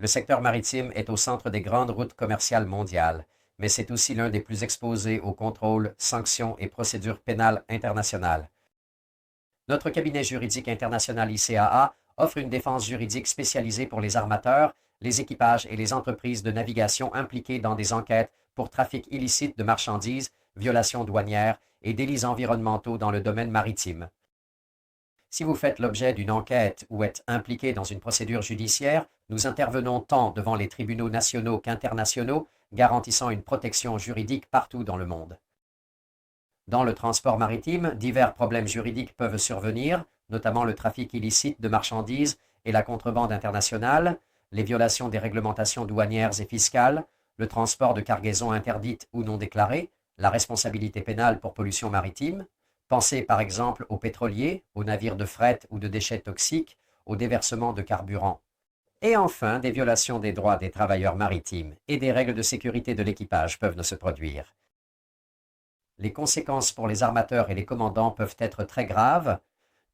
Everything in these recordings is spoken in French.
Le secteur maritime est au centre des grandes routes commerciales mondiales, mais c'est aussi l'un des plus exposés aux contrôles, sanctions et procédures pénales internationales. Notre cabinet juridique international ICAA offre une défense juridique spécialisée pour les armateurs, les équipages et les entreprises de navigation impliquées dans des enquêtes pour trafic illicite de marchandises, violations douanières et délits environnementaux dans le domaine maritime. Si vous faites l'objet d'une enquête ou êtes impliqué dans une procédure judiciaire, nous intervenons tant devant les tribunaux nationaux qu'internationaux, garantissant une protection juridique partout dans le monde. Dans le transport maritime, divers problèmes juridiques peuvent survenir, notamment le trafic illicite de marchandises et la contrebande internationale, les violations des réglementations douanières et fiscales, le transport de cargaisons interdites ou non déclarées, la responsabilité pénale pour pollution maritime. Pensez par exemple aux pétroliers, aux navires de fret ou de déchets toxiques, au déversement de carburant. Et enfin, des violations des droits des travailleurs maritimes et des règles de sécurité de l'équipage peuvent se produire. Les conséquences pour les armateurs et les commandants peuvent être très graves,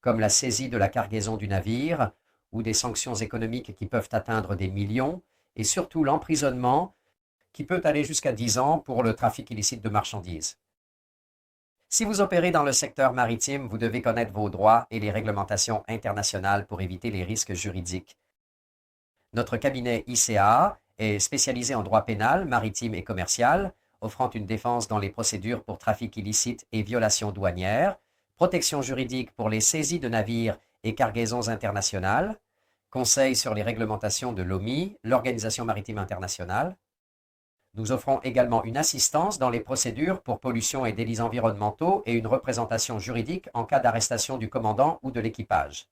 comme la saisie de la cargaison du navire ou des sanctions économiques qui peuvent atteindre des millions, et surtout l'emprisonnement qui peut aller jusqu'à 10 ans pour le trafic illicite de marchandises. Si vous opérez dans le secteur maritime, vous devez connaître vos droits et les réglementations internationales pour éviter les risques juridiques. Notre cabinet ICAA est spécialisé en droit pénal, maritime et commercial, offrant une défense dans les procédures pour trafic illicite et violations douanières, protection juridique pour les saisies de navires et cargaisons internationales, conseils sur les réglementations de l'OMI, l'Organisation maritime internationale. Nous offrons également une assistance dans les procédures pour pollution et délits environnementaux et une représentation juridique en cas d'arrestation du commandant ou de l'équipage.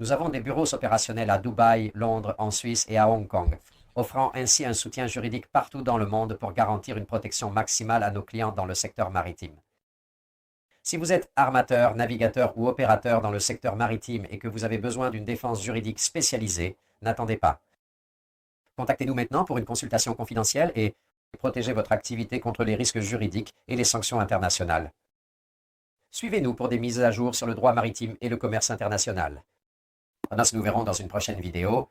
Nous avons des bureaux opérationnels à Dubaï, Londres, en Suisse et à Hong Kong, offrant ainsi un soutien juridique partout dans le monde pour garantir une protection maximale à nos clients dans le secteur maritime. Si vous êtes armateur, navigateur ou opérateur dans le secteur maritime et que vous avez besoin d'une défense juridique spécialisée, n'attendez pas. Contactez-nous maintenant pour une consultation confidentielle et protégez votre activité contre les risques juridiques et les sanctions internationales. Suivez-nous pour des mises à jour sur le droit maritime et le commerce international. Nous nous verrons dans une prochaine vidéo.